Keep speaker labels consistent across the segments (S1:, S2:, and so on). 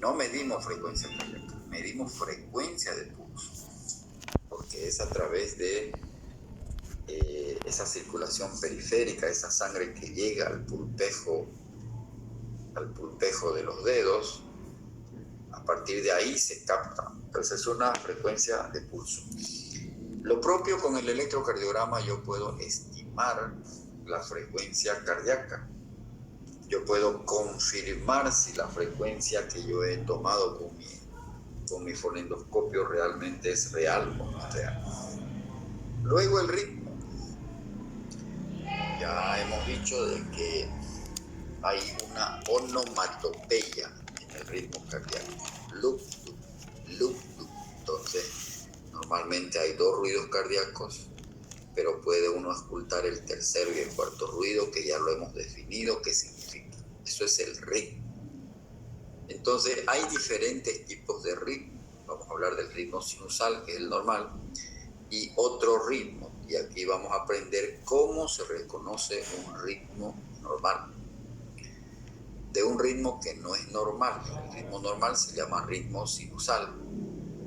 S1: no medimos frecuencia cardíaca, medimos frecuencia de pulso, porque es a través de esa circulación periférica, esa sangre que llega al pulpejo de los dedos. A partir de ahí se capta. Entonces es una frecuencia de pulso. Lo propio con el electrocardiograma, yo puedo estimar la frecuencia cardíaca. Yo puedo confirmar si la frecuencia que yo he tomado con mi fonendoscopio realmente es real o no es real. Luego el ritmo. Ya hemos dicho de que hay una onomatopeya en el ritmo cardíaco. Loop, loop, loop, loop. Entonces, normalmente hay 2 ruidos cardíacos, pero puede uno escuchar el tercero y el cuarto ruido, que ya lo hemos definido qué significa. Eso es el ritmo. Entonces, hay diferentes tipos de ritmo. Vamos a hablar del ritmo sinusal, que es el normal, y otro ritmo. Y aquí vamos a aprender cómo se reconoce un ritmo normal de un ritmo que no es normal. El ritmo normal se llama ritmo sinusal,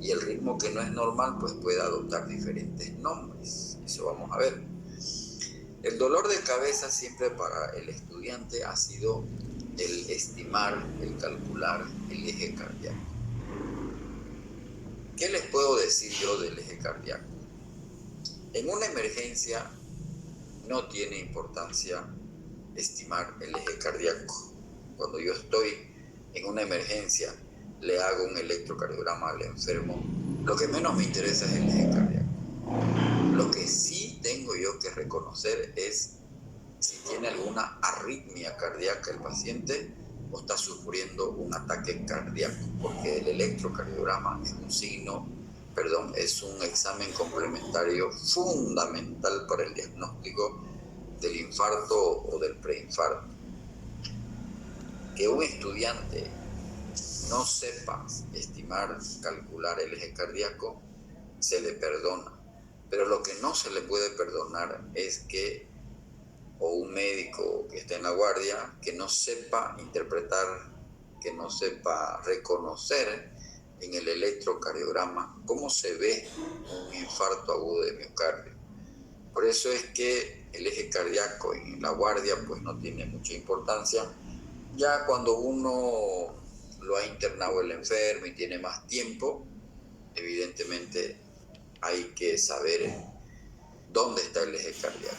S1: y el ritmo que no es normal pues puede adoptar diferentes nombres. Eso vamos a ver. El dolor de cabeza siempre para el estudiante ha sido el estimar, el calcular el eje cardíaco. ¿Qué les puedo decir yo del eje cardíaco? En una emergencia no tiene importancia estimar el eje cardíaco. Cuando yo estoy en una emergencia, le hago un electrocardiograma al enfermo, lo que menos me interesa es el eje cardíaco. Lo que sí tengo yo que reconocer es si tiene alguna arritmia cardíaca el paciente o está sufriendo un ataque cardíaco, porque el electrocardiograma es un examen complementario fundamental para el diagnóstico del infarto o del preinfarto. Que un estudiante no sepa estimar, calcular el eje cardíaco, se le perdona. Pero lo que no se le puede perdonar es que, o un médico que esté en la guardia, que no sepa interpretar, que no sepa reconocer en el electrocardiograma cómo se ve un infarto agudo de miocardio. Por eso es que el eje cardíaco en la guardia pues no tiene mucha importancia. Ya cuando uno lo ha internado el enfermo y tiene más tiempo, evidentemente hay que saber dónde está el eje cardíaco.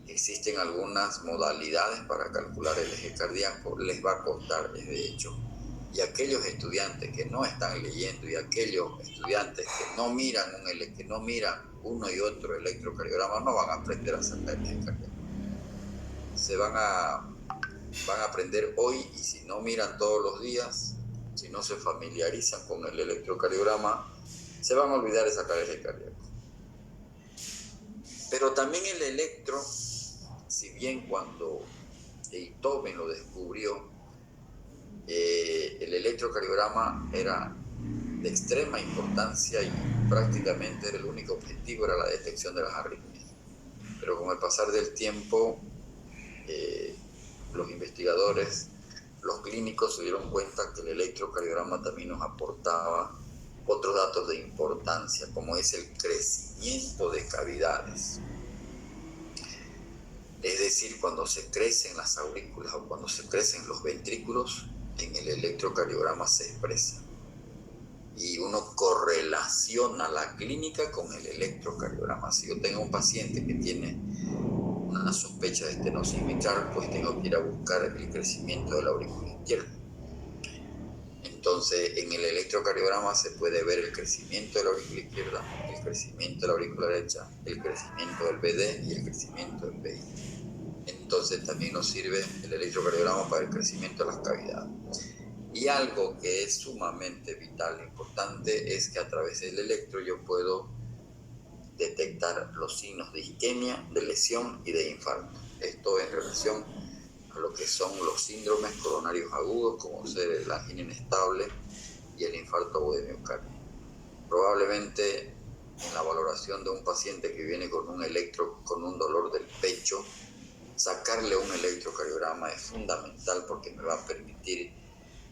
S1: Existen algunas modalidades para calcular el eje cardíaco, les va a costar de hecho. Y aquellos estudiantes que no están leyendo y aquellos estudiantes que no miran uno y otro electrocardiograma no van a aprender a sacar el eje cardíaco. Van a aprender hoy, y si no miran todos los días, si no se familiarizan con el electrocardiograma, se van a olvidar de sacar el eje cardíaco. Pero también el electro, si bien cuando Einthoven lo descubrió, el electrocardiograma era de extrema importancia y prácticamente el único objetivo era la detección de las arritmias. Pero con el pasar del tiempo, los investigadores, los clínicos se dieron cuenta que el electrocardiograma también nos aportaba otros datos de importancia, como es el crecimiento de cavidades. Es decir, cuando se crecen las aurículas o cuando se crecen los ventrículos, en el electrocardiograma se expresa. Y uno correlaciona la clínica con el electrocardiograma. Si yo tengo un paciente que tiene una sospecha de estenosis mitral, pues tengo que ir a buscar el crecimiento de la aurícula izquierda. Entonces, en el electrocardiograma se puede ver el crecimiento de la aurícula izquierda, el crecimiento de la aurícula derecha, el crecimiento del BD y el crecimiento del BI. Entonces, también nos sirve el electrocardiograma para el crecimiento de las cavidades. Y algo que es sumamente vital e importante es que a través del electro yo puedo detectar los signos de isquemia, de lesión y de infarto. Esto en relación a lo que son los síndromes coronarios agudos, como ser el angina inestable y el infarto agudo de miocardio. Probablemente en la valoración de un paciente que viene con un dolor del pecho, sacarle un electrocardiograma es fundamental porque me va a permitir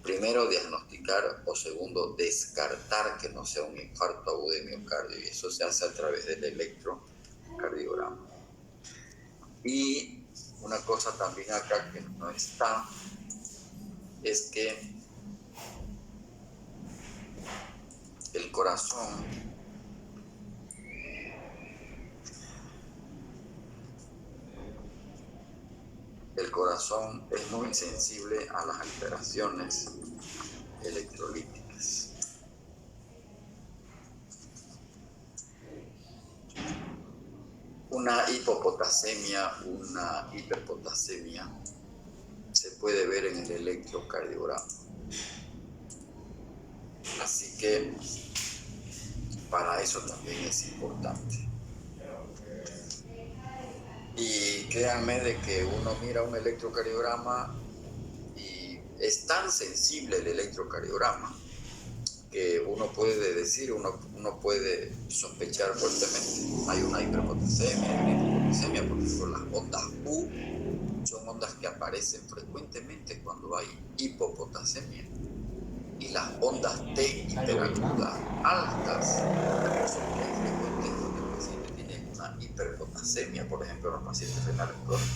S1: primero, diagnosticar, o segundo, descartar que no sea un infarto agudo de miocardio, y eso se hace a través del electrocardiograma. Y una cosa también acá que no está, es que el corazón es muy sensible a las alteraciones electrolíticas. Una hipopotasemia, una hiperpotasemia se puede ver en el electrocardiograma. Así que para eso también es importante. Y créanme de que uno mira un electrocardiograma y es tan sensible el electrocardiograma que uno puede decir, uno puede sospechar fuertemente. Hay una hiperpotasemia, hay una hipopotasemia, por ejemplo, las ondas U son ondas que aparecen frecuentemente cuando hay hipopotasemia. Y las ondas T hiperagudas altas son muy frecuentes cuando el paciente tiene una hiperpotasemia, por ejemplo, los pacientes renales crónicos.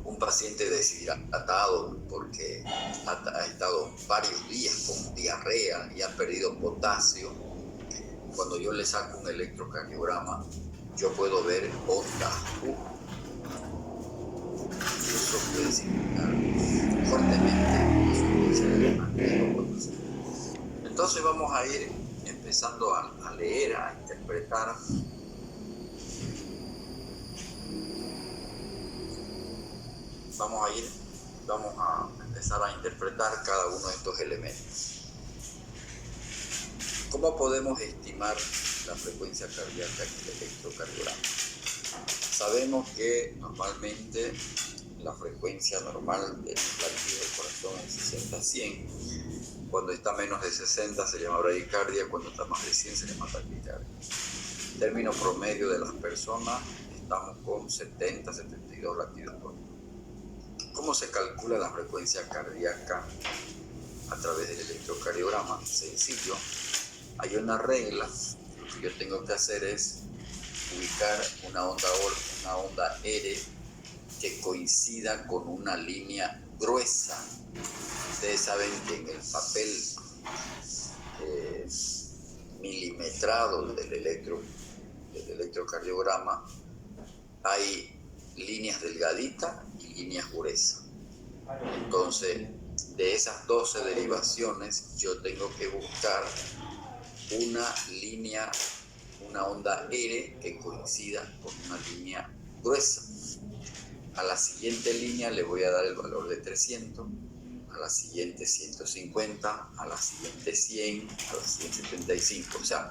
S1: Un paciente deshidratado porque ha estado varios días con diarrea y ha perdido potasio, cuando yo le saco un electrocardiograma, yo puedo ver ondas U. Y eso puede significar fuertemente la sospecha de una hipopotasemia. Entonces vamos a ir empezando a leer, a interpretar. Vamos a empezar a interpretar cada uno de estos elementos. ¿Cómo podemos estimar la frecuencia cardíaca en el electrocardiograma? Sabemos que normalmente la frecuencia normal del latido del corazón es 60-100. Cuando está menos de 60 se llama bradicardia, cuando está más de 100 se llama taquicardia. En término promedio de las personas estamos con 70-72 latidos por minuto. ¿Cómo se calcula la frecuencia cardíaca a través del electrocardiograma? Sencillo. Hay una regla. Lo que yo tengo que hacer es ubicar una onda R que coincida con una línea gruesa. Ustedes saben que en el papel milimetrado del electrocardiograma hay líneas delgaditas y líneas gruesas. Entonces, de esas 12 derivaciones, yo tengo que buscar una onda R que coincida con una línea gruesa. A la siguiente línea le voy a dar el valor de 300, a la siguiente 150, a la siguiente 100, a la siguiente 75. O sea,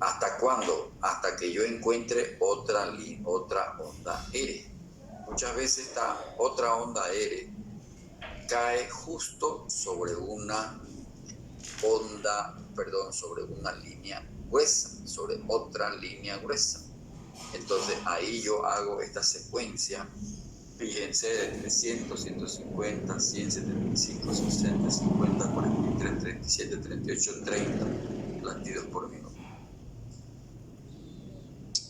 S1: ¿hasta cuándo? Hasta que yo encuentre otra onda R. Muchas veces esta otra onda R cae justo sobre sobre una línea gruesa, sobre otra línea gruesa. Entonces ahí yo hago esta secuencia, fíjense, de 300, 150, 100, 75, 60, 50, 43, 37, 38, 30 latidos por minuto.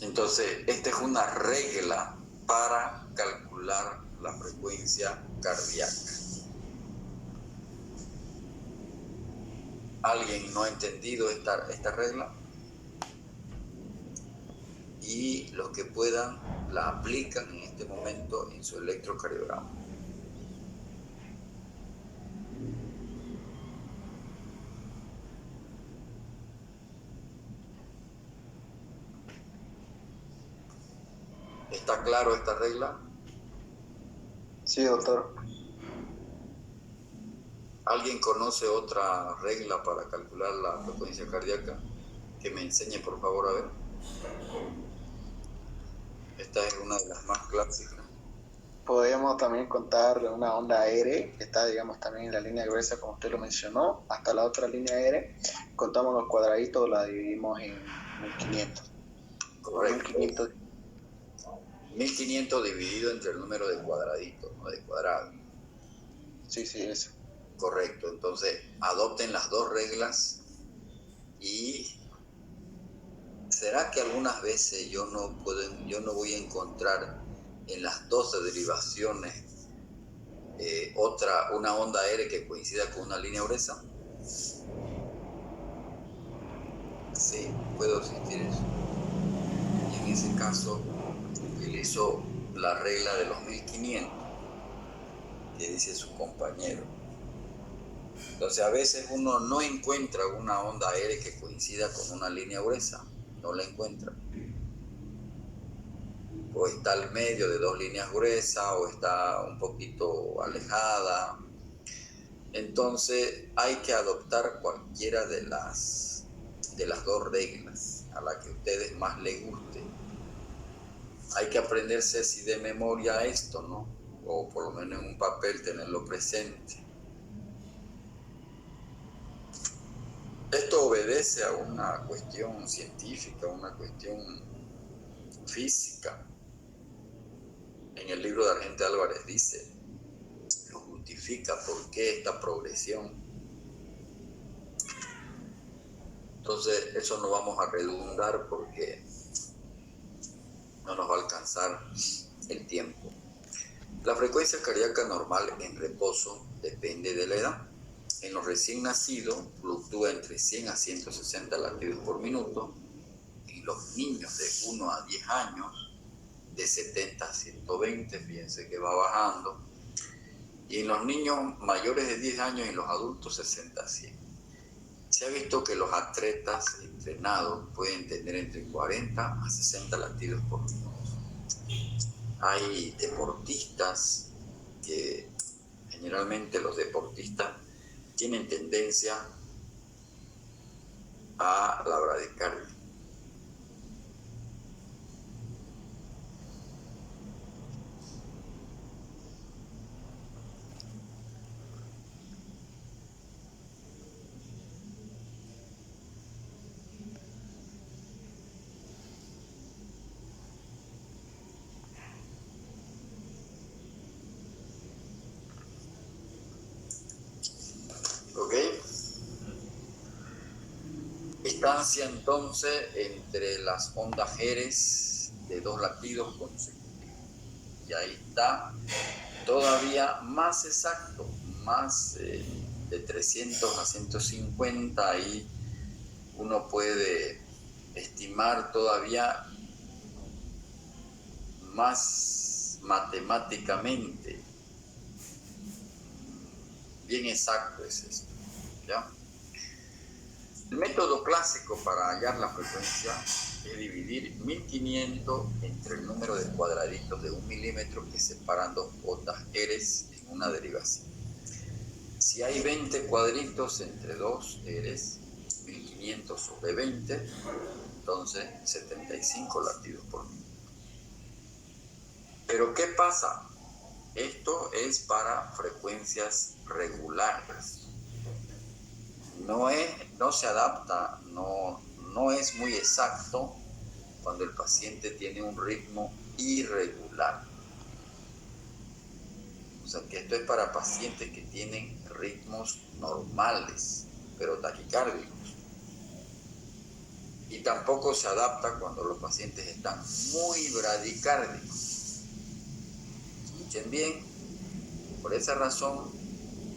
S1: Entonces, esta es una regla para calcular la frecuencia cardíaca. ¿Alguien no ha entendido esta regla? Y los que puedan la aplican en este momento en su electrocardiograma. ¿Está claro esta regla?
S2: Sí, doctor.
S1: ¿Alguien conoce otra regla para calcular la frecuencia cardíaca? Que me enseñe, por favor, a ver. Esta es una de las más clásicas.
S2: Podemos también contar una onda R, que está, digamos, también en la línea gruesa, como usted lo mencionó, hasta la otra línea R. Contamos los cuadraditos, la dividimos en 1500.
S1: Correcto. 1500 dividido entre el número de cuadraditos, no de cuadrados.
S2: Sí, eso.
S1: Correcto, entonces adopten las dos reglas. Y ¿será que algunas veces yo no voy a encontrar en las 12 derivaciones una onda aérea que coincida con una línea gruesa? Sí, puedo existir eso. Y en ese caso utilizo la regla de los 1500 que dice su compañero. Entonces a veces uno no encuentra una onda aérea que coincida con una línea gruesa, no la encuentra. O está al medio de dos líneas gruesas o está un poquito alejada. Entonces hay que adoptar cualquiera de las dos reglas a la que a ustedes más les guste. Hay que aprenderse así de memoria esto, ¿no? O por lo menos en un papel tenerlo presente. Esto obedece a una cuestión científica, una cuestión física. En el libro de Argente Álvarez dice, lo justifica por qué esta progresión. Entonces, eso no vamos a redundar porque no nos va a alcanzar el tiempo. La frecuencia cardíaca normal en reposo depende de la edad. En los recién nacidos fluctúa entre 100 a 160 latidos por minuto. En los niños de 1 a 10 años, de 70 a 120, fíjense que va bajando. Y en los niños mayores de 10 años y en los adultos 60 a 100. Se ha visto que los atletas entrenados pueden tener entre 40 a 60 latidos por minuto. Hay deportistas que generalmente los deportistas tienen tendencia a la bradicardia. ¿Ok? Distancia entonces entre las ondas Jerez de 2 latidos consecutivos. Y ahí está todavía más exacto, más de 300 a 150. Ahí uno puede estimar todavía más matemáticamente. Bien exacto es esto, ¿ya? El método clásico para hallar la frecuencia es dividir 1500 entre el número de cuadraditos de 1 milímetro que separan dos ondas Eres en una derivación. Si hay 20 cuadritos entre dos Eres, 1500 sobre 20, entonces 75 latidos por minuto. Pero ¿qué pasa? Esto es para frecuencias regulares. No se adapta, no es muy exacto cuando el paciente tiene un ritmo irregular. O sea que esto es para pacientes que tienen ritmos normales, pero taquicárdicos. Y tampoco se adapta cuando los pacientes están muy bradicárdicos. Escuchen bien, por esa razón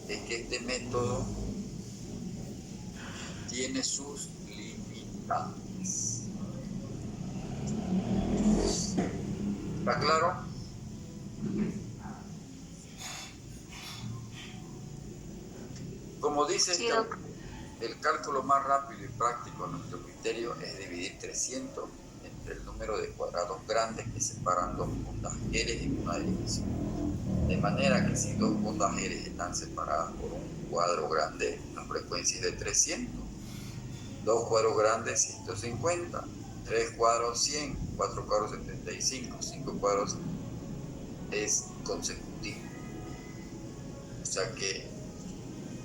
S1: es que este método tiene sus limitantes. ¿Está claro? Como dice, sí, el cálculo más rápido y práctico a nuestro criterio es dividir 300 entre el número de cuadrados grandes que separan dos ondas Eres en una derivación. De manera que si dos ondas Eres están separadas por un cuadro grande, la frecuencia es de 300. Dos cuadros grandes, 150. Tres cuadros, 100. Cuatro cuadros, 75. Cinco cuadros es consecutivo. O sea que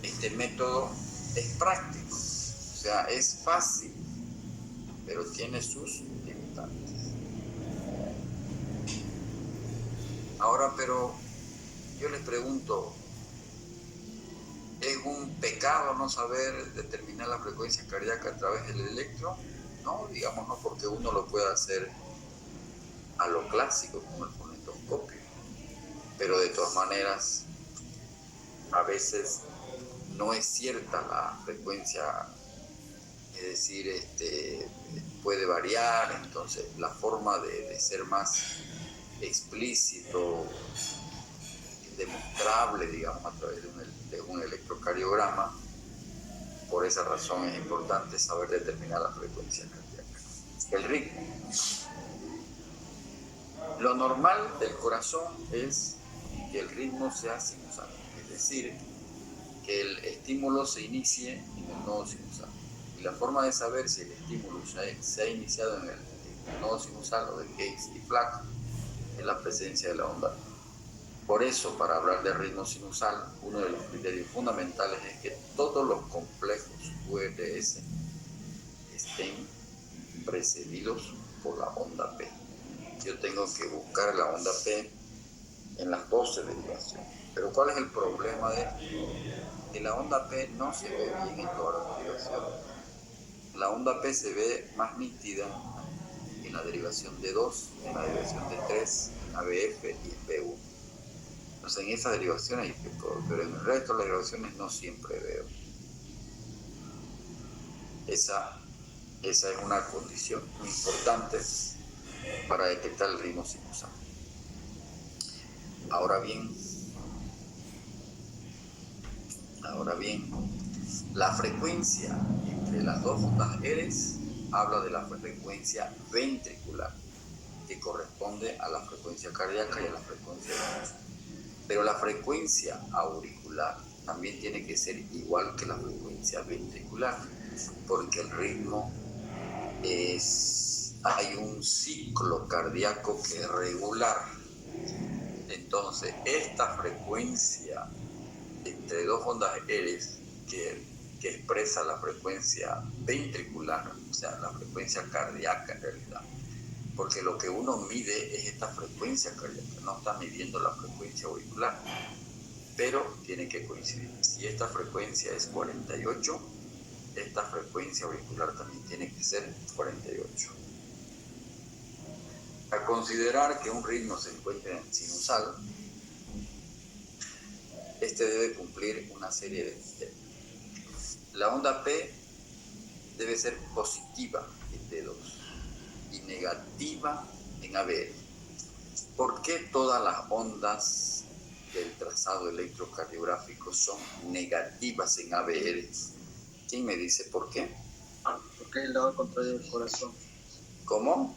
S1: este método es práctico, o sea, es fácil, pero tiene sus limitantes. Ahora, pero yo les pregunto, pecado no saber determinar la frecuencia cardíaca a través del electro? No, digamos, no, porque uno lo puede hacer a lo clásico, como el fonendoscopio. Pero de todas maneras, a veces no es cierta la frecuencia, es decir, puede variar, entonces la forma de ser más explícito, demostrable, digamos, a través de un electrocardiograma. Por esa razón es importante saber determinar la frecuencia cardíaca. El ritmo. Lo normal del corazón es que el ritmo sea sinusal, es decir, que el estímulo se inicie en el nodo sinusal. Y la forma de saber si el estímulo se ha iniciado en el nodo sinusal o de Gates y Flack es la presencia de la onda. Por eso, para hablar de ritmo sinusal, uno de los criterios fundamentales es que todos los complejos URS estén precedidos por la onda P. Yo tengo que buscar la onda P en las 12 derivaciones. Pero ¿cuál es el problema de esto? Que la onda P no se ve bien en todas las derivaciones. La onda P se ve más nítida en la derivación de 2, en la derivación de 3, en ABF y en B1. Entonces en esas derivaciones hay todo, pero en el resto de las derivaciones no siempre veo. Esa es una condición muy importante para detectar el ritmo sinusal. Ahora bien, la frecuencia entre las dos ondas Eres habla de la frecuencia ventricular, que corresponde a la frecuencia cardíaca y a la frecuencia ventricular. Pero la frecuencia auricular también tiene que ser igual que la frecuencia ventricular, porque el ritmo hay un ciclo cardíaco que es regular. Entonces, esta frecuencia entre dos ondas Eres que expresa la frecuencia ventricular, o sea, la frecuencia cardíaca en realidad, porque lo que uno mide es esta frecuencia cardíaca, no está midiendo la frecuencia auricular, pero tiene que coincidir. Si esta frecuencia es 48, esta frecuencia auricular también tiene que ser 48. A considerar que un ritmo se encuentra en sinusal, debe cumplir una serie de criterios. La onda P debe ser positiva en D2 y negativa en ABL. ¿Por qué todas las ondas del trazado electrocardiográfico son negativas en ABL? ¿Quién me dice por qué?
S2: Porque es el lado contrario del corazón.
S1: ¿Cómo?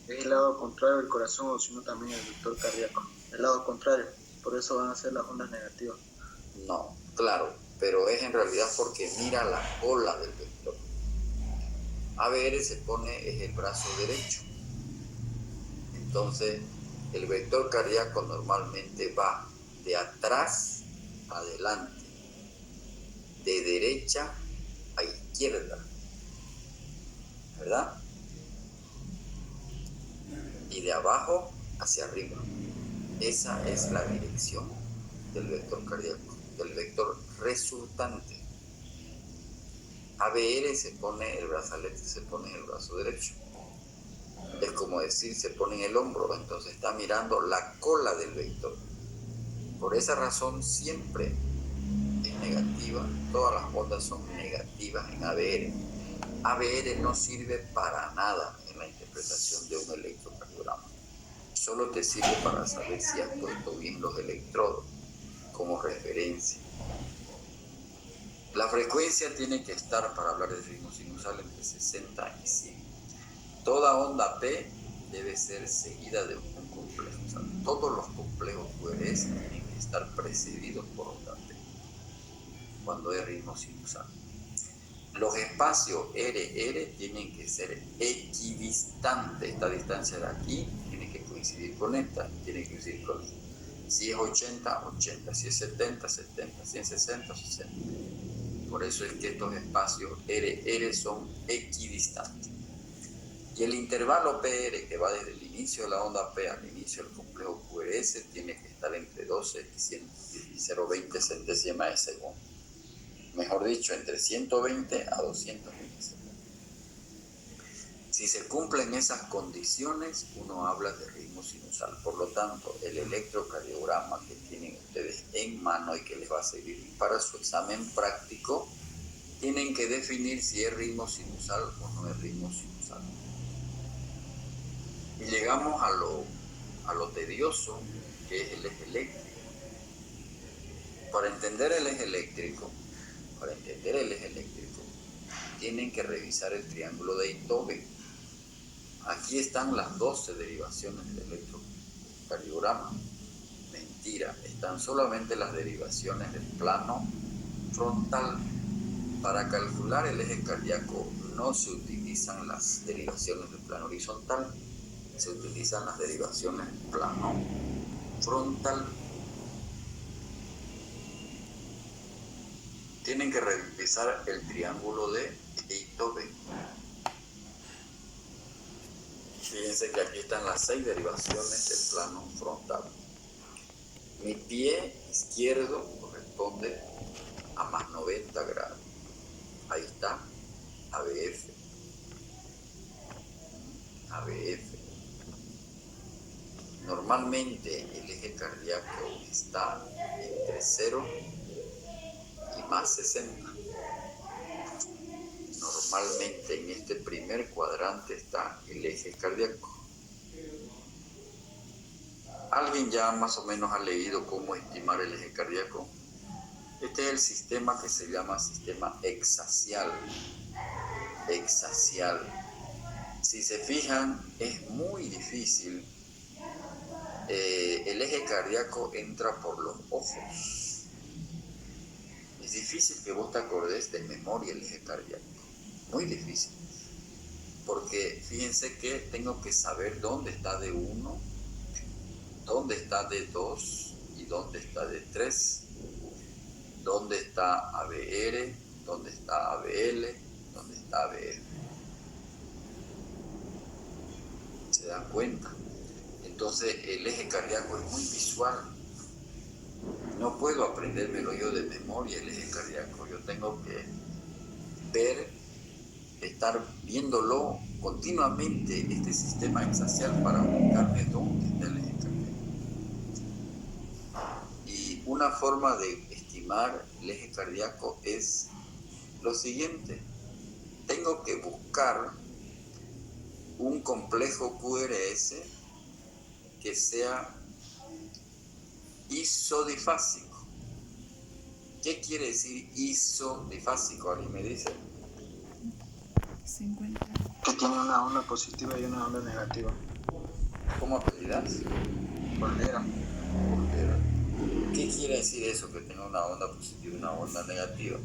S2: Es el lado contrario del corazón, o sino también el vector cardíaco. El lado contrario, por eso van a ser las ondas negativas.
S1: No, claro, pero es en realidad porque mira la cola del vector. ABR es el brazo derecho. Entonces, el vector cardíaco normalmente va de atrás a adelante, de derecha a izquierda, ¿verdad? Y de abajo hacia arriba. Esa es la dirección del vector cardíaco, del vector resultante. ABR el brazalete se pone en el brazo derecho. Es como decir, se pone en el hombro, entonces está mirando la cola del vector. Por esa razón siempre es negativa, todas las ondas son negativas en ABR. ABR no sirve para nada en la interpretación de un electrocardiograma. Solo te sirve para saber si has puesto bien los electrodos como referencia. La frecuencia tiene que estar, para hablar de ritmo sinusal, entre 60 y 100. Toda onda P debe ser seguida de un complejo. O sea, todos los complejos QRS tienen que estar precedidos por onda P cuando es ritmo sinusal. Los espacios RR tienen que ser equidistantes. Esta distancia de aquí tiene que coincidir con esta, tiene que coincidir con esta. Si es 80, 80. Si es 70, 70. Si es 60, 60. Por eso es que estos espacios RR son equidistantes. Y el intervalo PR, que va desde el inicio de la onda P al inicio del complejo QRS, tiene que estar entre 12 y 0,20 centésimas de segundo. mejor dicho, entre 120 a 200 milisegundos. Si se cumplen esas condiciones, uno habla de ritmo sinusal. Por lo tanto, el electrocardiograma que tienen ustedes en mano y que les va a servir para su examen práctico, tienen que definir si es ritmo sinusal o no es ritmo sinusal. Y llegamos a lo tedioso, que es el eje eléctrico. Para entender el eje eléctrico, tienen que revisar el triángulo de Itobe. Aquí están las 12 derivaciones del electrocardiograma. Mentira, están solamente las derivaciones del plano frontal. Para calcular el eje cardíaco no se utilizan las derivaciones del plano horizontal, se utilizan las derivaciones del plano frontal. Tienen que revisar el triángulo de Itobe. Fíjense que aquí están las 6 derivaciones del plano frontal. Mi pie izquierdo corresponde a más 90 grados. Ahí está, ABF. Normalmente el eje cardíaco está entre 0 y más 60. Normalmente en este primer cuadrante está el eje cardíaco. ¿Alguien ya más o menos ha leído cómo estimar el eje cardíaco? Este es el sistema que se llama sistema hexacial. Si se fijan, es muy difícil. El eje cardíaco entra por los ojos. Es difícil que vos te acordes de memoria el eje cardíaco. Muy difícil. Porque fíjense que tengo que saber dónde está D1, dónde está D2 y dónde está D3. Dónde está ABR, dónde está ABL, dónde está ABF. ¿Se dan cuenta? Entonces el eje cardíaco es muy visual. No puedo aprendérmelo yo de memoria el eje cardíaco. Yo tengo que ver, estar viéndolo continuamente, este sistema hexacial, para ubicarme dónde está el eje cardíaco. Y una forma de estimar el eje cardíaco es lo siguiente: tengo que buscar un complejo QRS que sea isodifásico. ¿Qué quiere decir isodifásico? ¿Alguien me dice?
S2: Se encuentra que tiene una onda positiva y una onda negativa.
S1: ¿Cómo apellidas?
S2: Olvera.
S1: ¿Qué quiere decir eso, que tenga una onda positiva y una onda negativa?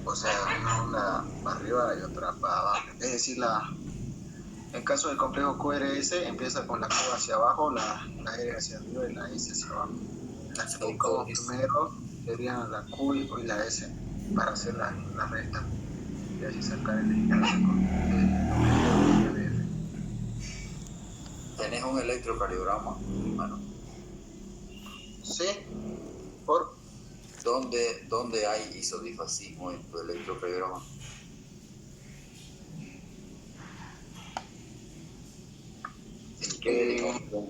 S2: O sea, una onda para arriba y otra para abajo. Es decir, en caso del complejo QRS, empieza con la Q hacia abajo, la R hacia arriba y la S hacia abajo. Las que como primero serían la Q y la S para hacer la recta. Y así sacar el eje cardíaco.
S1: ¿Tenés un electrocardiograma, hermano?
S2: Sí, ¿por?
S1: ¿Dónde hay isodifasismo en tu electrocardiograma? ¿En qué derivación?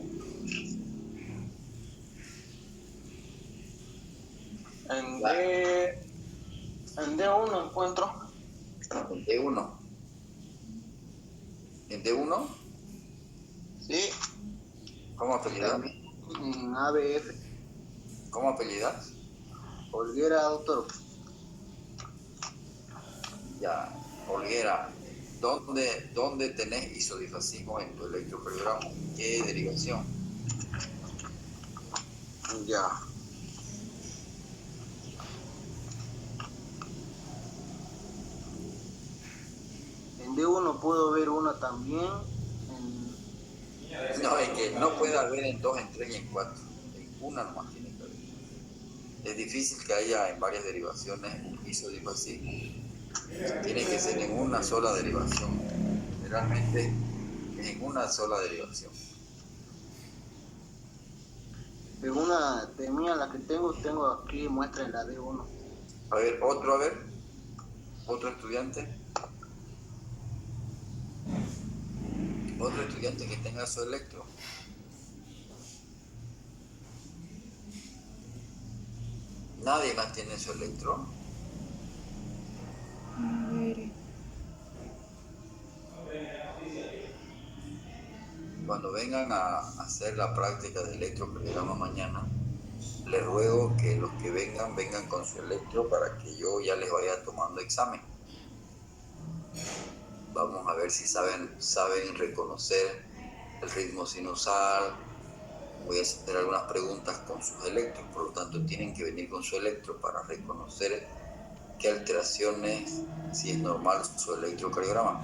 S2: En D1 encuentro.
S1: ¿En D1? ¿En D1?
S2: Sí.
S1: ¿Cómo apellidas?
S2: En ABF.
S1: ¿Cómo apellidas?
S2: Olguera, doctor.
S1: Ya, Olguera, ¿dónde tenés isodifasismo en tu electrocardiograma? ¿Qué derivación?
S2: Ya. En D1 puedo ver una también.
S1: No, es que no puede haber en 2, en 3 y en 4. En una nomás tiene que haber. Es difícil que haya en varias derivaciones un isodifasismo. Tiene que ser en una sola derivación. Generalmente es en una sola derivación.
S2: De de mí, la que tengo aquí muestra en la D1.
S1: A ver, otro estudiante. Otro estudiante que tenga su electro. Nadie más tiene su electro.
S3: A ver.
S1: Cuando vengan a hacer la práctica de electrocardiograma mañana, les ruego que los que vengan con su electro para que yo ya les vaya tomando examen. Vamos a ver si saben reconocer el ritmo sinusal. Voy a hacer algunas preguntas con sus electros, por lo tanto tienen que venir con su electro para reconocer qué alteraciones, si es normal su electrocardiograma.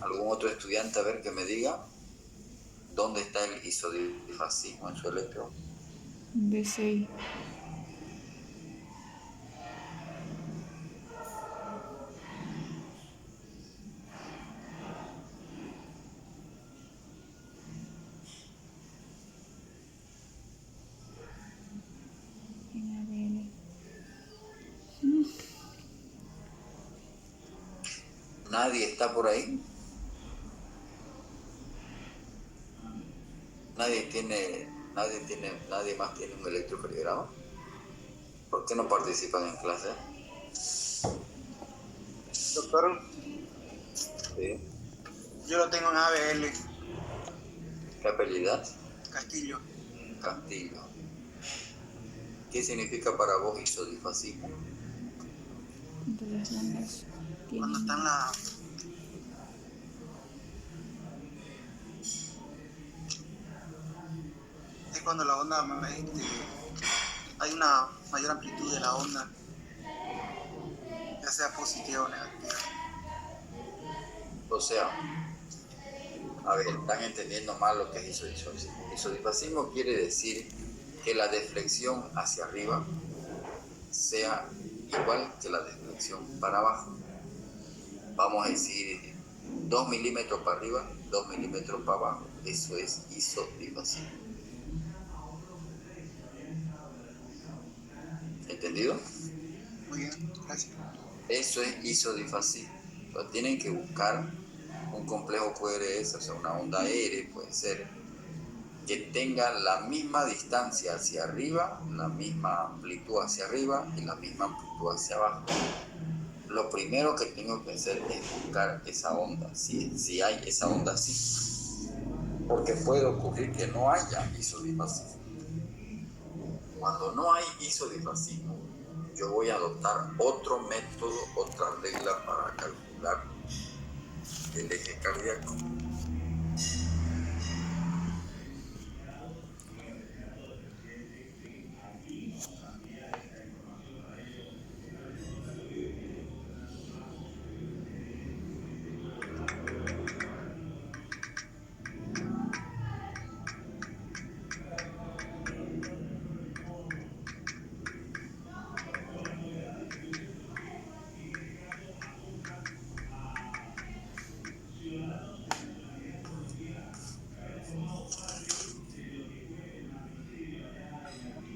S1: ¿Algún otro estudiante, a ver, que me diga dónde está el isodifasismo en su electro?
S3: B6.
S1: ¿Nadie está por ahí? ¿Nadie más tiene un electrocardiograma? ¿Por qué no participan en clase?
S2: Doctor,
S1: Sí.
S2: yo lo tengo en ABL,
S1: ¿Qué apellidas?
S2: Castillo.
S1: Castillo. ¿Qué significa para vos isodifasismo?
S3: De las ondas.
S2: Cuando está en la... Es cuando la onda, hay una mayor amplitud de la onda, ya sea positiva o negativa.
S1: O sea, a ver, están entendiendo mal lo que es isodifasismo. Isodifasismo quiere decir que la deflexión hacia arriba sea igual que la deflexión para abajo. Vamos a decir 2 milímetros para arriba, 2 milímetros para abajo. Eso es isodifasismo. ¿Entendido?
S2: Muy bien, gracias.
S1: Eso es isodifasismo. Pero tienen que buscar un complejo QRS, o sea, una onda aérea, puede ser, que tenga la misma distancia hacia arriba, la misma amplitud hacia arriba y la misma amplitud hacia abajo. Lo primero que tengo que hacer es buscar esa onda, si hay esa onda así, porque puede ocurrir que no haya isodifasismo. Cuando no hay isodifasismo, yo voy a adoptar otro método, otra regla para calcular el eje cardíaco.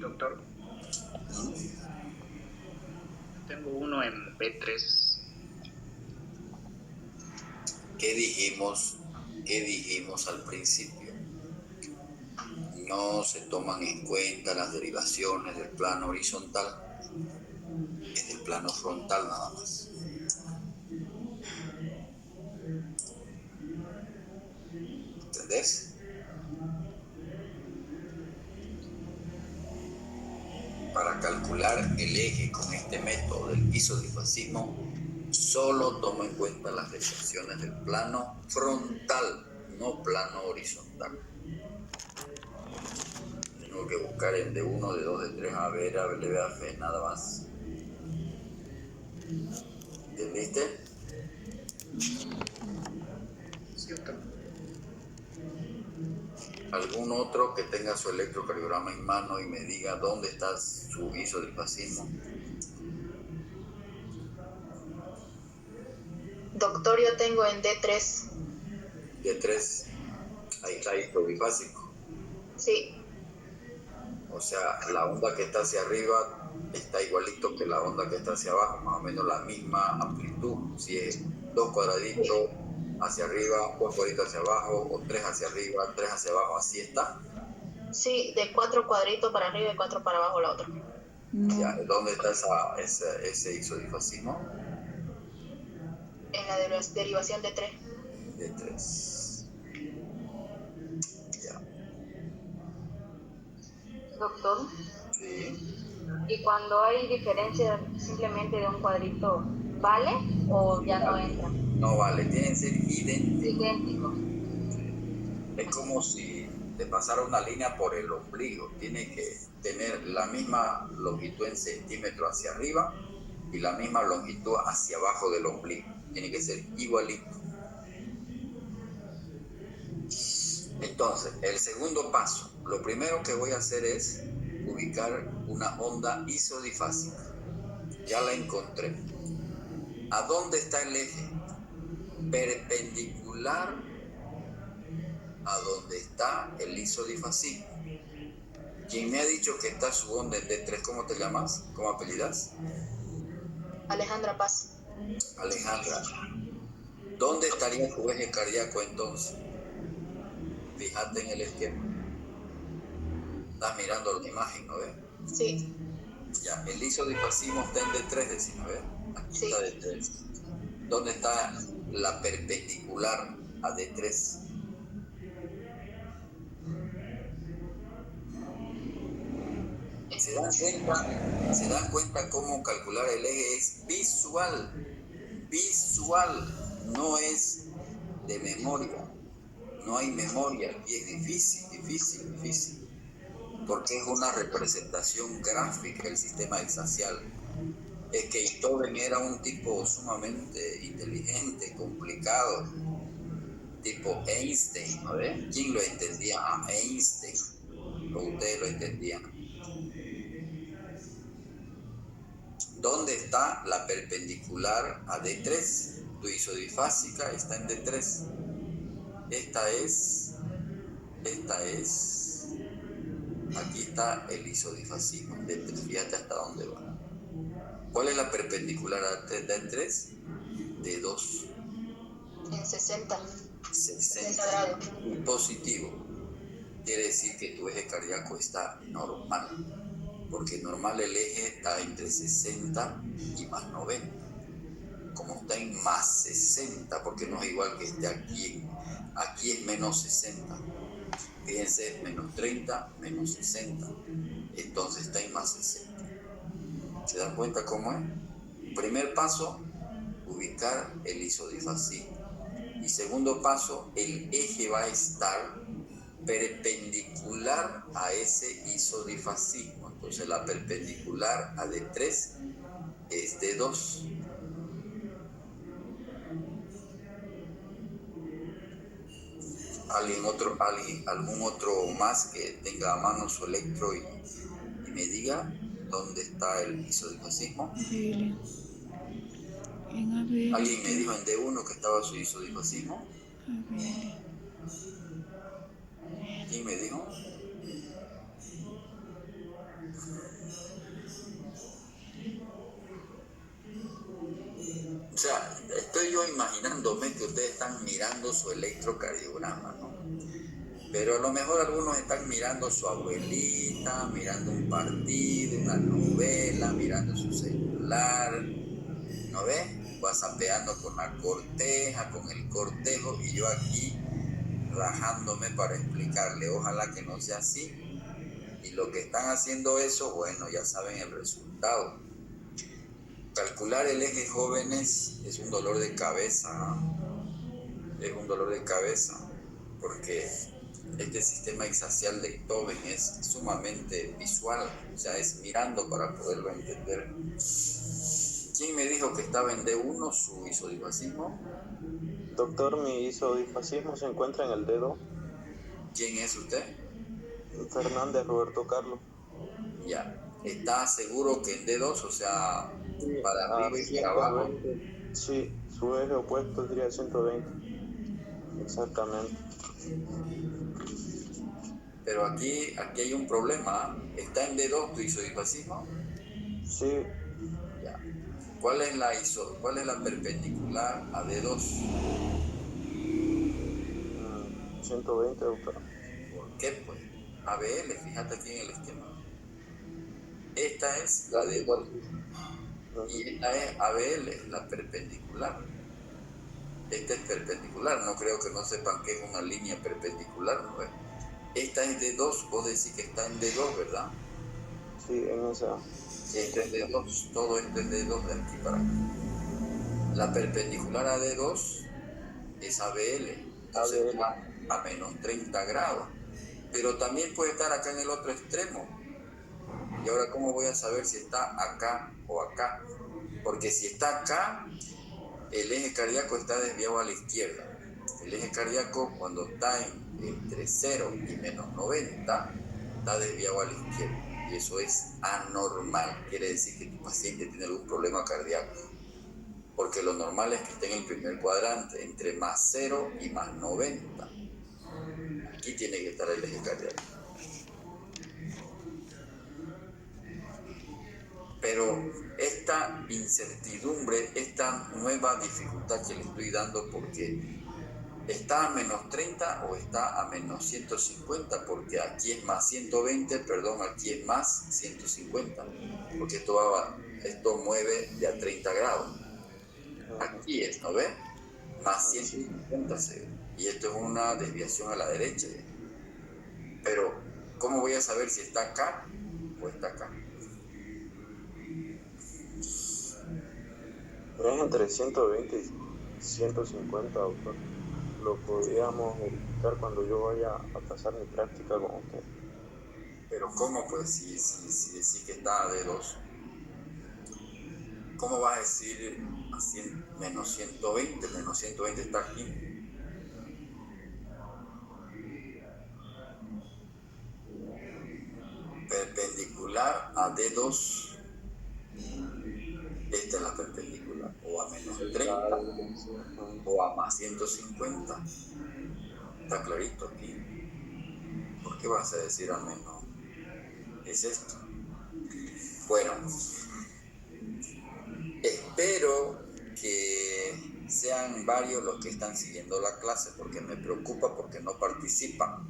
S4: Doctor, tengo uno en B3.
S1: ¿Qué dijimos al principio? No se toman en cuenta las derivaciones del plano horizontal, es del plano frontal nada más. ¿Entendés? Para calcular el eje con este método del isodifasismo, solo tomo en cuenta las derivaciones del plano frontal, no plano horizontal. Tengo que buscar en D1, D2, D3, A, B, F, nada más. ¿Entendiste?
S4: Sí, doctor.
S1: ¿Algún otro que tenga su electrocardiograma en mano y me diga dónde está su isodifasismo?
S5: Doctor, yo tengo en D3.
S1: D3, ahí está isodifásico.
S5: Sí.
S1: O sea, la onda que está hacia arriba está igualito que la onda que está hacia abajo, más o menos la misma amplitud. Si es 2 cuadraditos hacia arriba, 2 cuadraditos hacia abajo, o 3 hacia arriba, 3 hacia abajo, así está.
S5: Sí, de 4 cuadritos para arriba y 4 para abajo la otra.
S3: No.
S1: Ya, ¿dónde está ese isodifasismo?
S5: En la derivación de 3.
S1: De 3. Ya.
S6: Doctor,
S1: Sí.
S6: ¿y cuando hay diferencia simplemente de un cuadrito, vale o ya no entra?
S1: No vale, tienen que ser idénticos.
S6: Idéntico.
S1: Es como si te pasara una línea por el ombligo. Tiene que tener la misma longitud en centímetros hacia arriba y la misma longitud hacia abajo del ombligo. Tiene que ser igualito. Entonces, el segundo paso. Lo primero que voy a hacer es ubicar una onda isodifásica. Ya la encontré. ¿A dónde está el eje? Perpendicular a donde está el isodifasismo. Quien me ha dicho que está su onda en D3, ¿cómo te llamas? ¿Cómo apellidas?
S5: Alejandra Paz.
S1: Alejandra. ¿Dónde estaría tu eje cardíaco entonces? Fíjate en el esquema. Estás mirando la imagen, ¿no ves?
S5: Sí.
S1: Ya, el isodifasismo está en D3, decimos, ¿ves? Aquí
S5: Sí.
S1: está D3. ¿Dónde está la perpendicular a D3? ¿Se dan cuenta cómo calcular el eje? Es visual, no es de memoria, no hay memoria y es difícil, porque es una representación gráfica del sistema axial. Es que Beethoven era un tipo sumamente inteligente, complicado, tipo Einstein, ¿no ves? ¿Quién lo entendía? A Einstein, ustedes lo entendían. ¿Dónde está la perpendicular a D3? Tu isodifásica está en D3. Esta es. Aquí está el isodifasismo en D3. Fíjate hasta dónde va. ¿Cuál es la perpendicular a D3? D2.
S5: En 60.
S1: 60
S5: grados.
S1: Positivo. Quiere decir que tu eje cardíaco está normal. Porque normal el eje está entre 60 y más 90. Como está en más 60, porque no es igual que esté aquí es menos 60. Fíjense, es menos 30, menos 60. Entonces está en más 60. ¿Se dan cuenta cómo es? Primer paso, ubicar el isodifasismo. Y segundo paso, el eje va a estar perpendicular a ese isodifasismo. Entonces la perpendicular a D3 es D2. ¿Algún otro más que tenga a mano su electro y me diga dónde está el isodifasismo?
S3: ABL. En ABL.
S1: ¿Alguien me dijo en D1 que estaba su isodifasismo?
S3: ABL.
S1: ¿Quién me dijo? O sea, estoy yo imaginándome que ustedes están mirando su electrocardiograma, ¿no? Pero a lo mejor algunos están mirando su abuelita, mirando un partido, una novela, mirando su celular, ¿no ves? Whatsappeando con la corteja, con el cortejo, y yo aquí rajándome para explicarle. Ojalá que no sea así. Y lo que están haciendo eso, bueno, ya saben el resultado. Calcular el eje jóvenes es un dolor de cabeza, ¿no? Es un dolor de cabeza, porque este sistema axial de Beethoven es sumamente visual, o sea, es mirando para poderlo entender. ¿Quién me dijo que estaba en D1 su isodifasismo?
S7: Doctor, mi isodifasismo se encuentra en el dedo.
S1: ¿Quién es usted?
S7: Fernández Roberto Carlos.
S1: Ya. ¿Está seguro que en D2, o sea, para arriba y para abajo?
S7: Sí, su eje opuesto sería 120. Exactamente.
S1: Pero aquí hay un problema. ¿Está en D2 tu isodifasismo?
S7: Sí,
S1: Ya. ¿Cuál es la perpendicular a D2?
S7: 120, doctor.
S1: ¿Por qué? Pues ABL, fíjate aquí en el esquema. Esta es la D2 y esta es ABL, la perpendicular. Esta es perpendicular, no creo que no sepan qué es una línea perpendicular, ¿no es? Esta es D2, vos decís que está en D2, ¿verdad?
S7: Sí, en esa.
S1: Esto es D2, todo esto es D2 de aquí para acá. La perpendicular a D2 es ABL, entonces
S7: ABL.
S1: está a menos 30 grados. Pero también puede estar acá en el otro extremo. Y ahora, ¿cómo voy a saber si está acá o acá? Porque si está acá, el eje cardíaco está desviado a la izquierda. El eje cardíaco, cuando está entre 0 y menos 90, está desviado a la izquierda. Y eso es anormal. Quiere decir que tu paciente tiene algún problema cardíaco. Porque lo normal es que esté en el primer cuadrante, entre más 0 y más 90. Aquí tiene que estar el eje cardíaco. Pero esta incertidumbre, esta nueva dificultad que le estoy dando, porque está a menos 30 o está a menos 150, porque aquí es más 120, perdón, aquí es más 150, porque esto mueve de a 30 grados. Aquí es, ¿no ves? Más 150 se ve. Y esto es una desviación a la derecha. Pero, ¿cómo voy a saber si está acá o está acá?
S7: Es entre 120 y 150, doctor. Lo podríamos verificar cuando yo vaya a pasar mi práctica con usted.
S1: Pero ¿cómo? Pues si decís que está a D2, ¿cómo vas a decir menos 120? Menos 120 está aquí. Perpendicular a D2. Esta es la perpendicular. O a menos 30 o a más 150. Está clarito aquí. ¿Por qué vas a decir a menos? Es esto. Bueno, espero que sean varios los que están siguiendo la clase, porque me preocupa porque no participan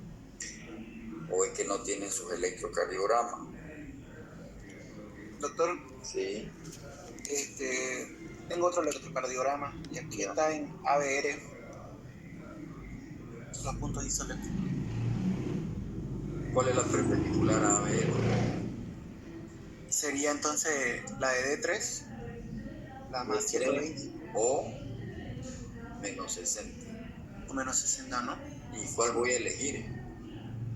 S1: o es que no tienen sus electrocardiogramas.
S2: Doctor,
S1: Sí.
S2: tengo otro electrocardiograma y aquí
S1: Ya.
S2: está en ABR los puntos isoeléctricos.
S1: ¿Cuál es la perpendicular a ABL?
S2: Sería entonces la de D3, la más 120
S1: o menos 60.
S2: o menos 60, ¿no?
S1: ¿Y cuál voy a elegir?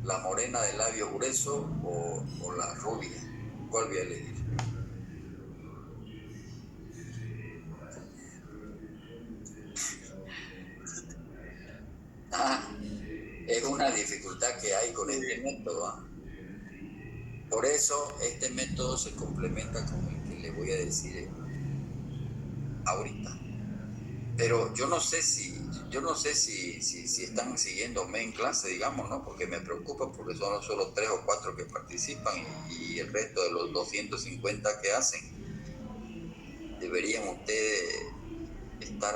S1: ¿La morena de labio grueso o la rubia? ¿Cuál voy a elegir? Es una dificultad que hay con este método. Por eso este método se complementa con el que le voy a decir ahorita. Pero yo no sé si están siguiéndome en clase, digamos, ¿no? Porque me preocupa porque son solo 3 o 4 que participan y el resto de los 250 que hacen. Deberían ustedes estar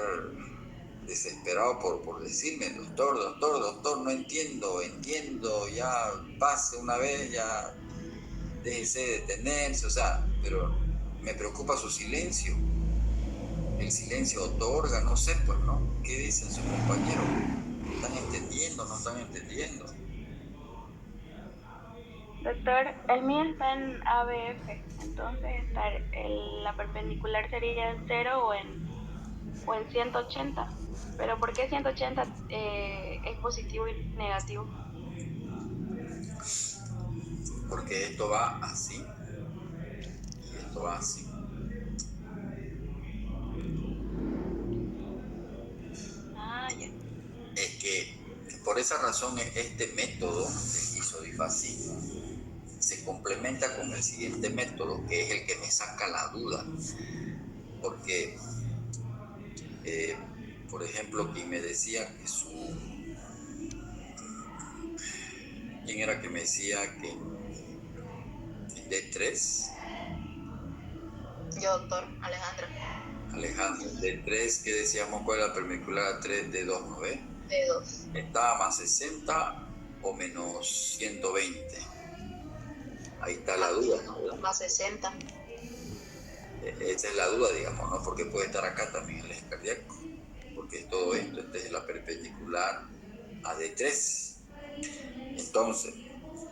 S1: desesperados por decirme, doctor, no entiendo, ya pase una vez, ya déjese de detenerse, o sea, pero me preocupa su silencio. El silencio otorga, no sé, pues, ¿no? ¿Qué dicen sus compañeros? ¿Están entendiendo, no están entendiendo?
S6: Doctor, el mío está en ABF, entonces la perpendicular sería en 0 o en 180. Pero ¿por qué 180 es positivo y negativo?
S1: Porque esto va así y esto va así.
S6: Ya.
S1: Es que por esa razón este método de isodifasismo se complementa con el siguiente método, que es el que me saca la duda. Porque, por ejemplo, quien me decía que ¿Quién era que me decía que en D3?
S5: Yo, doctor, Alejandra.
S1: Alejandro, D3, ¿qué decíamos? ¿Cuál era la perpendicular a 3? D2, ¿no ve?
S5: D2.
S1: ¿Estaba más 60 o menos 120? Ahí está la duda, ¿no?
S5: Más 60.
S1: Esa es la duda, digamos, ¿no? Porque puede estar acá también el eje cardíaco, porque es todo esto. Esta es la perpendicular a D3. Entonces,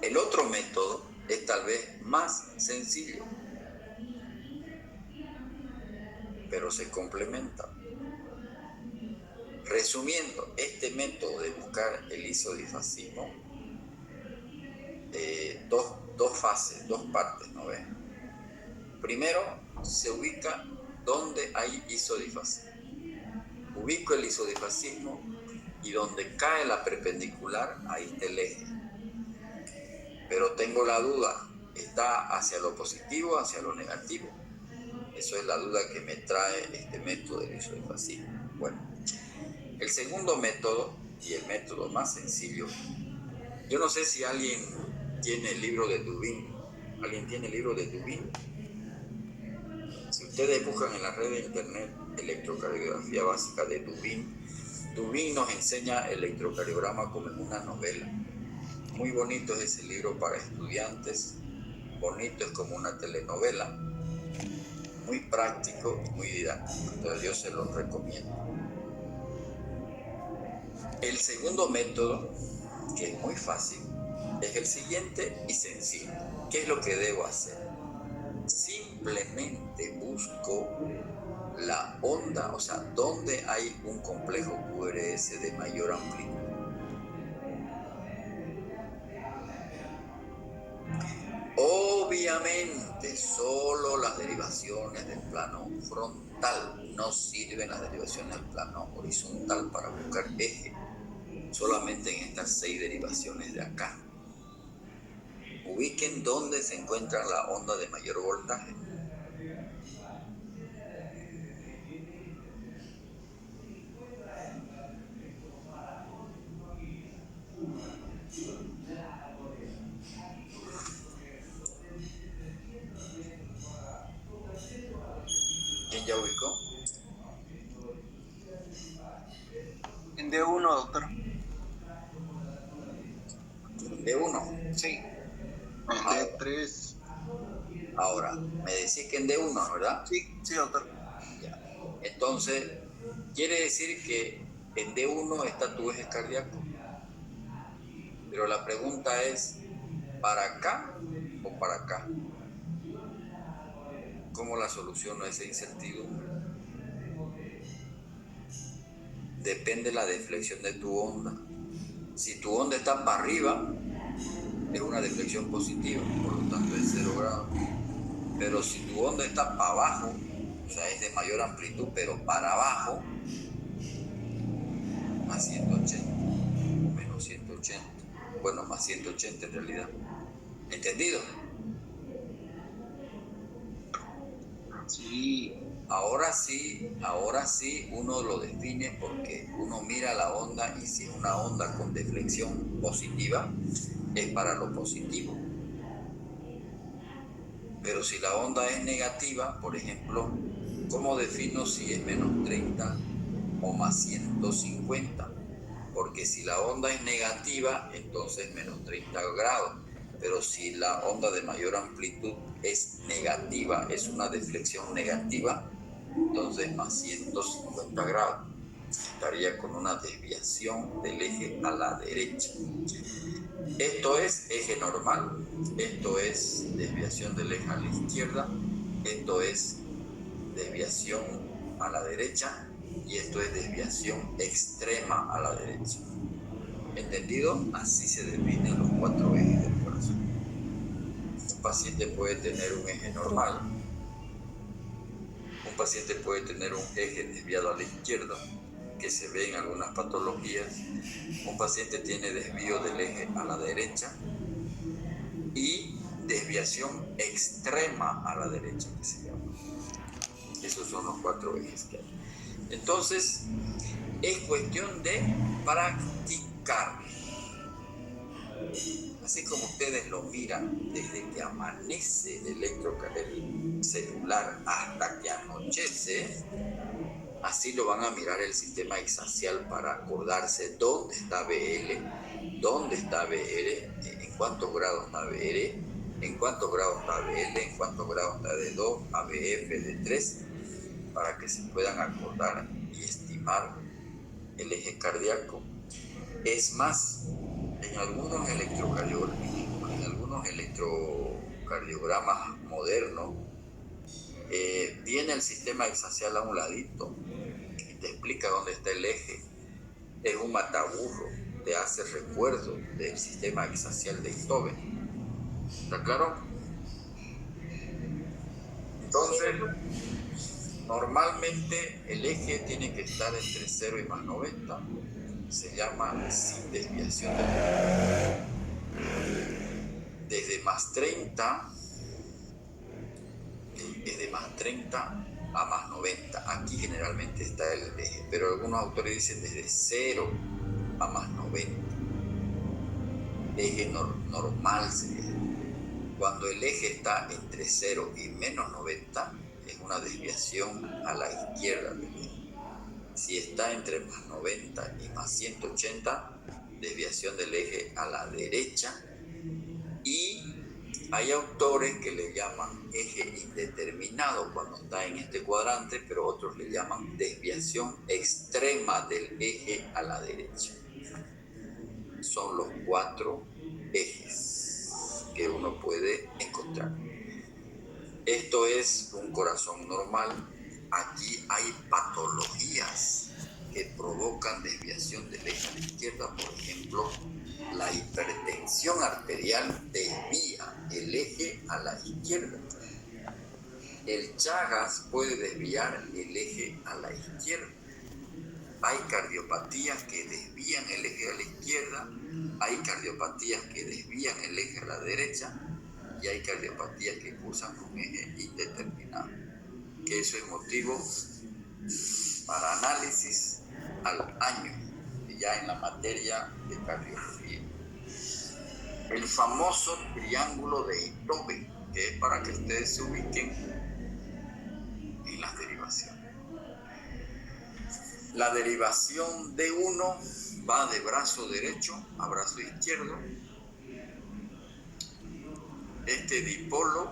S1: el otro método es tal vez más sencillo, pero se complementa. Resumiendo, este método de buscar el isodifasismo, dos fases, dos partes, ¿no ves? Primero, se ubica donde hay isodifasismo. Ubico el isodifasismo y donde cae la perpendicular, ahí está el eje. Pero tengo la duda, ¿está hacia lo positivo o hacia lo negativo? Eso es la duda que me trae este método del isodifasismo. Bueno, el segundo método, y el método más sencillo, yo no sé si alguien tiene el libro de Dubin. ¿Alguien tiene el libro de Dubin? Si ustedes buscan en la red de internet electrocardiografía básica de Dubin, Dubin nos enseña el electrocardiograma como en una novela. Muy bonito es ese libro para estudiantes, bonito, es como una telenovela, muy práctico y muy didáctico, entonces yo se los recomiendo. El segundo método, que es muy fácil, es el siguiente y sencillo. ¿Qué es lo que debo hacer? Simplemente busco la onda, o sea, donde hay un complejo QRS de mayor amplitud. Obviamente, solo las derivaciones del plano frontal, no sirven las derivaciones del plano horizontal para buscar eje, solamente en estas 6 derivaciones de acá. Ubiquen dónde se encuentra la onda de mayor voltaje. ¿Quién ya ubicó?
S2: En D1, doctor.
S1: D1.
S2: Sí. En D3.
S1: Ahora, me decís que en D1, ¿verdad?
S2: Sí, doctor.
S1: Ya. Entonces, quiere decir que en D1 está tu eje cardíaco. Pero la pregunta es, ¿para acá o para acá? ¿Cómo la soluciono a esa incertidumbre? Depende de la deflexión de tu onda. Si tu onda está para arriba, es una deflexión positiva, por lo tanto es 0 grados. Pero si tu onda está para abajo, o sea, es de mayor amplitud, pero para abajo, más 180 o menos 180. Bueno, más 180 en realidad. ¿Entendido?
S2: Sí.
S1: Ahora sí uno lo define porque uno mira la onda y si es una onda con deflexión positiva, es para lo positivo. Pero si la onda es negativa, por ejemplo, ¿cómo defino si es menos 30 o más 150? Porque si la onda es negativa, entonces menos 30 grados. Pero si la onda de mayor amplitud es negativa, es una deflexión negativa, entonces más 150 grados. Estaría con una desviación del eje a la derecha. Esto es eje normal, esto es desviación del eje a la izquierda, esto es desviación a la derecha y esto es desviación extrema a la derecha. ¿Entendido? Así se definen los 4 ejes del corazón. Un paciente puede tener un eje normal, un paciente puede tener un eje desviado a la izquierda, que se ve en algunas patologías. Un paciente tiene desvío del eje a la derecha y desviación extrema a la derecha, que se llama. Esos son los 4 ejes que hay. Entonces, es cuestión de practicar. Así como ustedes lo miran desde que amanece el celular hasta que anochece, así lo van a mirar el sistema hexacial para acordarse dónde está BL, dónde está BR, en cuántos grados está BR, en cuántos grados está BL, en cuántos grados está D2, ABF, D3, para que se puedan acordar y estimar el eje cardíaco. Es más, en algunos electrocardiogramas modernos, viene el sistema hexacial a un ladito y te explica dónde está el eje. Es un mataburro, te hace recuerdo del sistema hexacial de Einthoven. ¿Está claro? Entonces, normalmente el eje tiene que estar entre 0 y más 90. Se llama sin desviación del eje. Desde más 30 es de más 30 a más 90. Aquí generalmente está el eje, pero algunos autores dicen desde 0 a más 90. Eje normal sería. Cuando el eje está entre 0 y menos 90, es una desviación a la izquierda del eje. Si está entre más 90 y más 180, desviación del eje a la derecha. Y hay autores que le llaman eje indeterminado cuando está en este cuadrante, pero otros le llaman desviación extrema del eje a la derecha. Son los 4 ejes que uno puede encontrar. Esto es un corazón normal. Aquí hay patologías que provocan desviación del eje a la izquierda. Por ejemplo, la hipertensión arterial desvía el eje a la izquierda. El Chagas puede desviar el eje a la izquierda. Hay cardiopatías que desvían el eje a la izquierda, hay cardiopatías que desvían el eje a la derecha y hay cardiopatías que cursan con eje indeterminado. Que eso es motivo para análisis al año, ya en la materia de cardiología. El famoso triángulo de Einthoven, que es para que ustedes se ubiquen en las derivaciones. La derivación de 1 va de brazo derecho a brazo izquierdo. Este dipolo,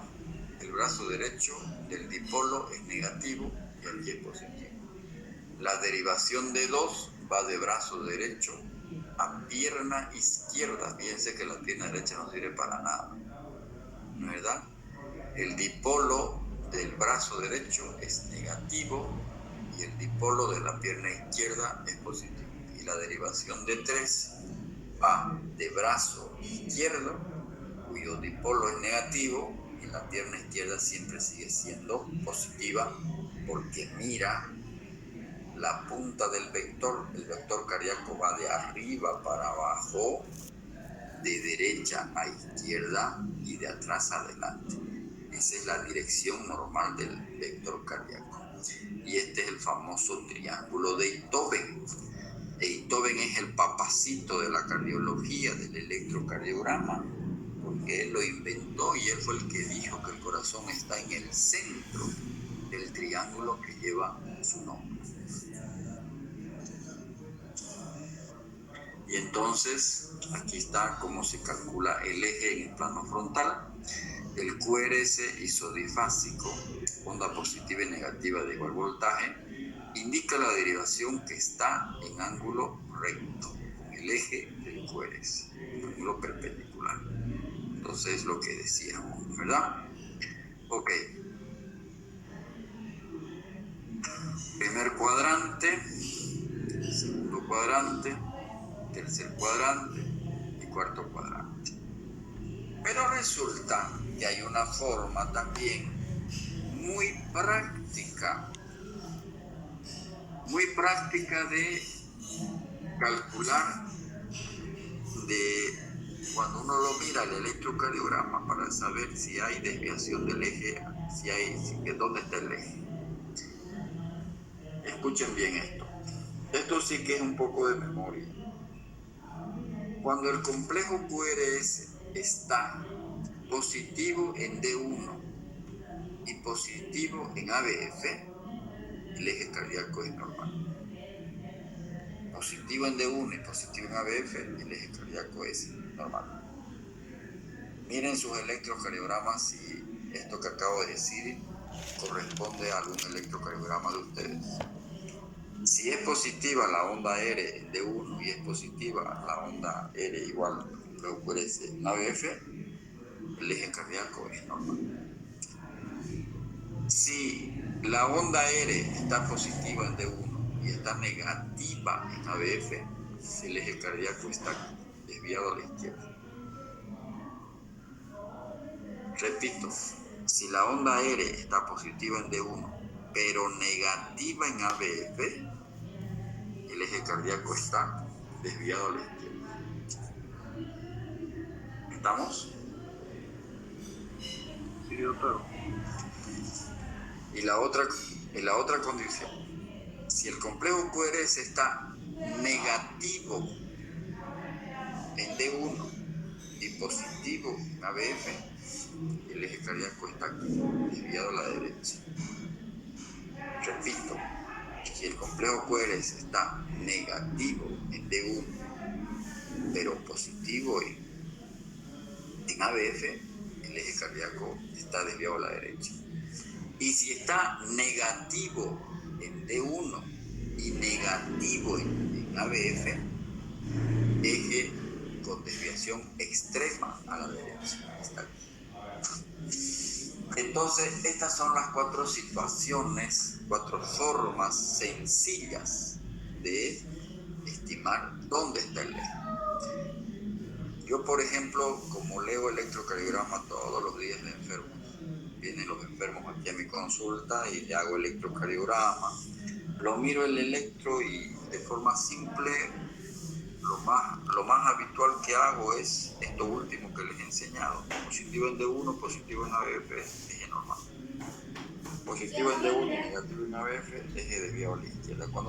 S1: el brazo derecho del dipolo es negativo y aquí es positivo. La derivación de 2 va de brazo derecho a pierna izquierda. Fíjense que la pierna derecha no sirve para nada, ¿no es verdad? El dipolo del brazo derecho es negativo y el dipolo de la pierna izquierda es positivo. Y la derivación de 3 va de brazo izquierdo, cuyo dipolo es negativo, y la pierna izquierda siempre sigue siendo positiva porque mira la punta del vector. El vector cardíaco va de arriba para abajo, de derecha a izquierda y de atrás a adelante. Esa es la dirección normal del vector cardíaco. Y este es el famoso triángulo de Einthoven. Einthoven es el papacito de la cardiología, del electrocardiograma, porque él lo inventó y él fue el que dijo que el corazón está en el centro del triángulo que lleva su nombre. Y entonces, aquí está cómo se calcula el eje en el plano frontal. El QRS isodifásico, onda positiva y negativa de igual voltaje, indica la derivación que está en ángulo recto con el eje del QRS, ángulo perpendicular. Entonces es lo que decíamos, ¿verdad? Ok. Primer cuadrante, segundo cuadrante, tercer cuadrante y cuarto cuadrante. Pero resulta que hay una forma también muy práctica de calcular de cuando uno lo mira el electrocardiograma para saber si hay desviación del eje, dónde está el eje. Escuchen bien esto. Esto sí que es un poco de memoria. Cuando el complejo QRS está positivo en D1 y positivo en ABF, el eje cardíaco es normal. Positivo en D1 y positivo en ABF, el eje cardíaco es normal. Miren sus electrocardiogramas si esto que acabo de decir corresponde a algún electrocardiograma de ustedes. Si es positiva la onda R en D1 y es positiva la onda R igual lo QRS en ABF, el eje cardíaco es normal. Si la onda R está positiva en D1 y está negativa en ABF, el eje cardíaco está desviado a la izquierda. Repito, si la onda R está positiva en D1 pero negativa en ABF, el eje cardíaco está desviado a la izquierda. ¿Estamos?
S7: Sí, doctor.
S1: Y la otra condición, si el complejo QRS está negativo en D1 y positivo en ABF, el eje cardíaco está desviado a la derecha. Repito, si el complejo QRS está negativo en D1 pero positivo en ABF, el eje cardíaco está desviado a la derecha. Y si está negativo en D1 y negativo en ABF, eje con desviación extrema a la derecha. Está aquí. Entonces, estas son las 4 situaciones, 4 formas sencillas de estimar dónde está el eje. Yo, por ejemplo, como leo electrocardiograma todos los días de enfermos, vienen los enfermos aquí a mi consulta y le hago electrocardiograma, lo miro el electro y de forma simple, lo más habitual que hago es esto último que les he enseñado. Positivo en D1, positivo en ABF, eje normal. Positivo en D1 y negativo en ABF, eje desviado a la izquierda. Cuando